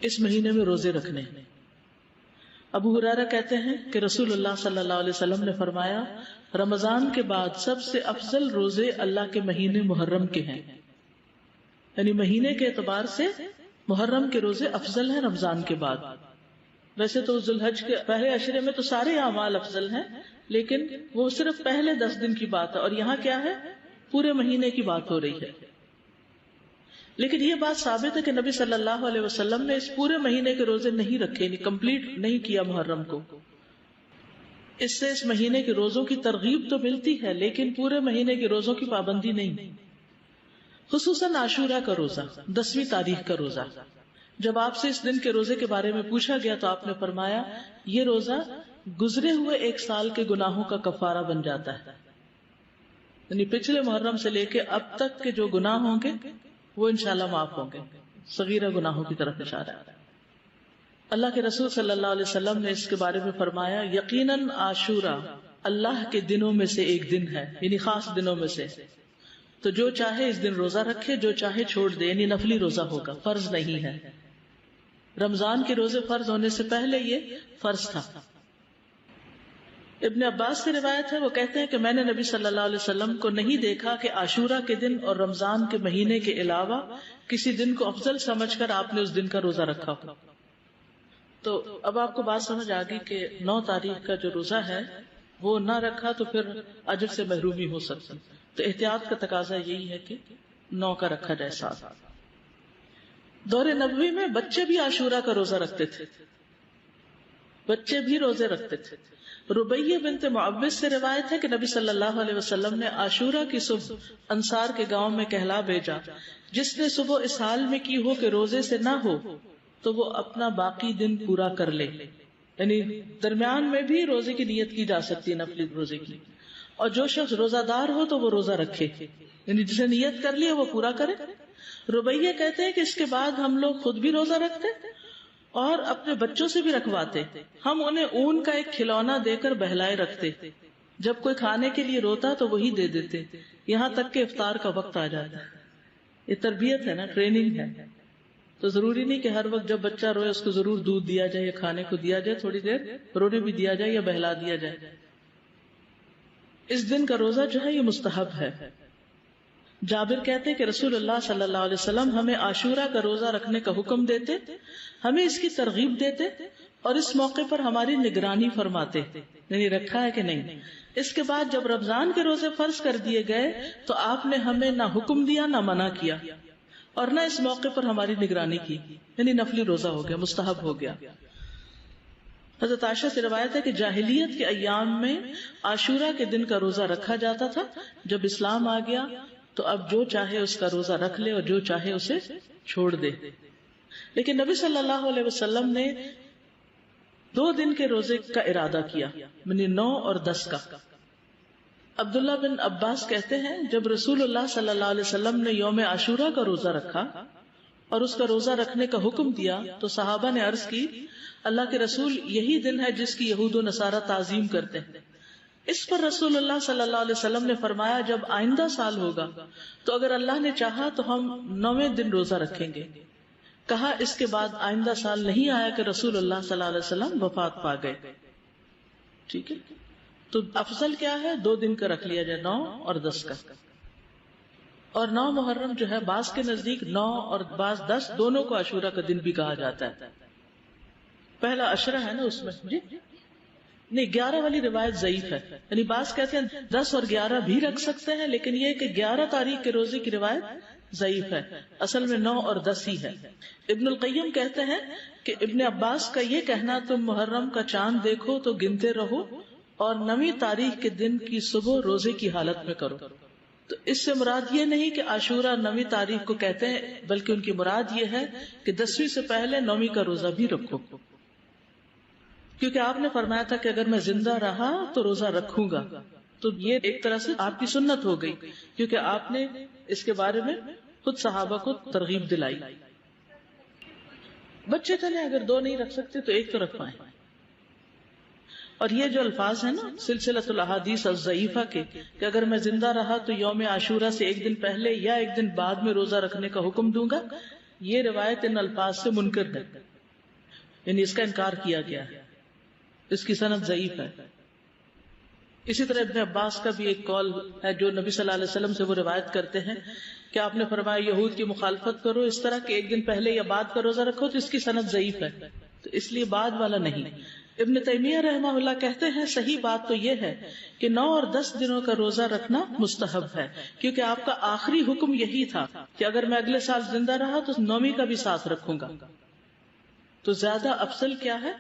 اس مہینے میں روزے رکھنے. ابو ہریرہ کہتے ہیں کہ رسول اللہ صلی اللہ علیہ وسلم نے فرمایا رمضان کے بعد سب سے افضل روزے اللہ کے مہینے محرم کے ہیں. یعنی مہینے کے اعتبار سے محرم کے روزے افضل ہیں رمضان کے بعد. ویسے تو ذوالحج کے پہلے عشرے میں تو سارے اعمال افضل ہیں، لیکن وہ صرف پہلے 10 دن کی بات ہے، اور یہاں کیا ہے پورے مہینے کی بات ہو رہی ہے. لیکن یہ بات ثابت ہے کہ نبی صلی اللہ علیہ وسلم نے اس پورے مہینے کے روزے نہیں رکھے، یعنی کمپلیٹ نہیں کیا محرم کو. اس سے اس مہینے کے روزوں کی ترغیب تو ملتی ہے، لیکن پورے مہینے کے روزوں کی پابندی نہیں. خصوصاً عاشورہ کا روزہ، 10ویں تاریخ کا روزہ. جب آپ سے اس دن کے روزے کے بارے میں پوچھا گیا تو آپ نے فرمایا یہ روزہ گزرے ہوئے 1 سال کے گناہوں کا کفارہ بن جاتا ہے. یعنی پچھلے محرم سے لے کے اب تک کے جو گناہ ہوں گے وہ انشاءاللہ معاف ہوں گے. صغیرہ گناہوں کی طرف اشارہ ہے. اللہ کے رسول صلی اللہ علیہ وسلم نے اس کے بارے میں فرمایا یقیناً عاشورہ اللہ کے دنوں میں سے ایک دن ہے، یعنی خاص دنوں میں سے. تو جو چاہے اس دن روزہ رکھے، جو چاہے چھوڑ دے. یعنی نفلی روزہ ہوگا، فرض نہیں ہے. رمضان کے روزے فرض ہونے سے پہلے یہ فرض تھا. ابن عباس سے روایت ہے، وہ کہتے ہیں کہ میں نے نبی صلی اللہ علیہ وسلم کو نہیں دیکھا کہ عاشورہ کے دن اور رمضان کے مہینے کے علاوہ کسی دن کو افضل سمجھ کر آپ نے اس دن کا روزہ رکھا ہو. تو اب آپ کو بات سمجھ آ گئی کہ 9 تاریخ کا جو روزہ ہے وہ نہ رکھا تو پھر اجر سے محرومی ہو سکتی. تو احتیاط کا تقاضا یہی ہے کہ 9 کا رکھا جائے. ساتھ دور نبوی میں بچے بھی عاشورہ کا روزہ رکھتے تھے، بچے بھی روزے رکھتے تھے. ربیہ بنت معوذ سے روایت ہے کہ نبی صلی اللہ علیہ وسلم نے عاشورہ کی صبح انصار کے گاؤں میں کہلا بھیجا جس نے صبح اس حال میں کی ہو کہ روزے سے نہ ہو تو وہ اپنا باقی دن پورا کر لے. یعنی درمیان میں بھی روزے کی نیت کی جا سکتی ہے، نفلی روزے کی. اور جو شخص روزہ دار ہو تو وہ روزہ رکھے، یعنی جسے نیت کر لی وہ پورا کرے. ربیہ کہتے ہیں کہ اس کے بعد ہم لوگ خود بھی روزہ رکھتے اور اپنے بچوں سے بھی رکھواتے. ہم انہیں اون کا ایک کھلونا دے کر بہلائے رکھتے، جب کوئی کھانے کے لیے روتا تو وہی دے دیتے، یہاں تک کہ افطار کا وقت آ جاتا. یہ تربیت ہے نا، ٹریننگ ہے. تو ضروری نہیں کہ ہر وقت جب بچہ روئے اس کو ضرور دودھ دیا جائے یا کھانے کو دیا جائے، تھوڑی دیر رونے بھی دیا جائے یا بہلا دیا جائے. اس دن کا روزہ جو ہے یہ مستحب ہے. جابر کہتے کہ رسول اللہ صلی اللہ علیہ وسلم ہمیں عاشورہ کا روزہ رکھنے کا حکم دیتے، ہمیں اس کی ترغیب دیتے اور اس موقع پر ہماری نگرانی فرماتے، یعنی رکھا ہے کہ نہیں. اس کے بعد جب رمضان کے روزے فرض کر دیے گئے تو آپ نے ہمیں نہ حکم دیا نہ منع کیا اور نہ اس موقع پر ہماری نگرانی کی، یعنی نفلی روزہ ہو گیا، مستحب ہو گیا. حضرت عائشہ سے روایت ہے کہ جاہلیت کے ایام میں عاشورہ کے دن کا روزہ رکھا جاتا تھا. جب اسلام آ گیا تو اب جو چاہے اس کا روزہ رکھ لے اور جو چاہے اسے چھوڑ دے. لیکن نبی صلی اللہ علیہ وسلم نے 2 دن کے روزے کا ارادہ کیا، یعنی 9 اور 10 کا. عبداللہ بن عباس کہتے ہیں جب رسول اللہ صلی اللہ علیہ وسلم نے یوم عاشورہ کا روزہ رکھا اور اس کا روزہ رکھنے کا حکم دیا تو صحابہ نے عرض کی اللہ کے رسول یہی دن ہے جس کی یہود و نصارہ تعظیم کرتے ہیں. اس پر رسول اللہ صلی اللہ علیہ وسلم نے فرمایا جب آئندہ سال ہوگا تو اگر اللہ نے چاہا تو ہم 9ویں دن روزہ رکھیں گے. کہا اس کے بعد آئندہ سال نہیں آیا کہ رسول اللہ صلی اللہ علیہ وسلم وفات پا گئے. ٹھیک ہے، تو افضل کیا ہے 2 دن کا رکھ لیا جائے، 9 اور 10 کا. اور 9 محرم جو ہے بعض کے نزدیک 9 اور بعض 10 دونوں کو عاشورہ کا دن بھی کہا جاتا ہے. پہلا عشرہ ہے نا اس میں جی نہیں، 11 والی روایت ضعیف ہے. یعنی بعض کہتے ہیں 10 اور 11 بھی رکھ سکتے ہیں، لیکن یہ کہ 11 تاریخ کے روزے کی روایت ضعیف ہے. اصل میں 9 اور 10 ہی ہے. ابن القیم کہتے ہیں کہ ابن عباس کا یہ کہنا تم محرم کا چاند دیکھو تو گنتے رہو اور 9ویں تاریخ کے دن کی صبح روزے کی حالت میں کرو. تو اس سے مراد یہ نہیں کہ عاشورہ 9ویں تاریخ کو کہتے ہیں، بلکہ ان کی مراد یہ ہے کہ 10ویں سے پہلے 9ویں کا روزہ بھی رکھو، کیونکہ آپ نے فرمایا تھا کہ اگر میں زندہ رہا تو روزہ رکھوں گا. تو یہ ایک طرح سے آپ کی سنت ہو گئی، کیونکہ آپ نے اس کے بارے میں خود صحابہ کو ترغیب دلائی. بچے چلے اگر 2 نہیں رکھ سکتے تو 1 تو رکھ پائیں. اور یہ جو الفاظ ہیں نا سلسلۃ الاحادیث الضعیفہ کے کہ اگر میں زندہ رہا تو یوم عاشورہ سے 1 دن پہلے یا 1 دن بعد میں روزہ رکھنے کا حکم دوں گا، یہ روایت ان الفاظ سے منکر ہے. یعنی اس کا انکار کیا گیا ہے، اس کی سند ضعیف ہے۔ اسی طرح ابن عباس کا بھی ایک قول ہے جو نبی صلی اللہ علیہ وسلم سے وہ روایت کرتے ہیں کہ آپ نے فرمایا یہود کی مخالفت کرو اس طرح کہ ایک دن پہلے یا بعد کا روزہ رکھو، تو اس کی سند ضعیف ہے، تو اس لیے بعد والا نہیں۔ ابن تیمیہ رحمہ اللہ کہتے ہیں صحیح بات تو یہ ہے کہ 9 اور 10 دنوں کا روزہ رکھنا مستحب ہے، کیونکہ آپ کا آخری حکم یہی تھا کہ اگر میں اگلے سال زندہ رہا تو 9ویں کا بھی ساتھ رکھوں گا۔ تو زیادہ افضل کیا ہے؟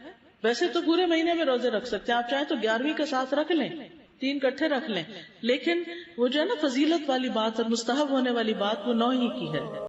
ویسے تو پورے مہینے میں روزے رکھ سکتے ہیں، آپ چاہیں تو 11ویں کا ساتھ رکھ لیں، 3 اکٹھے رکھ لیں، لیکن وہ جو ہے نا فضیلت والی بات اور مستحب ہونے والی بات وہ 9 ہی کی ہے۔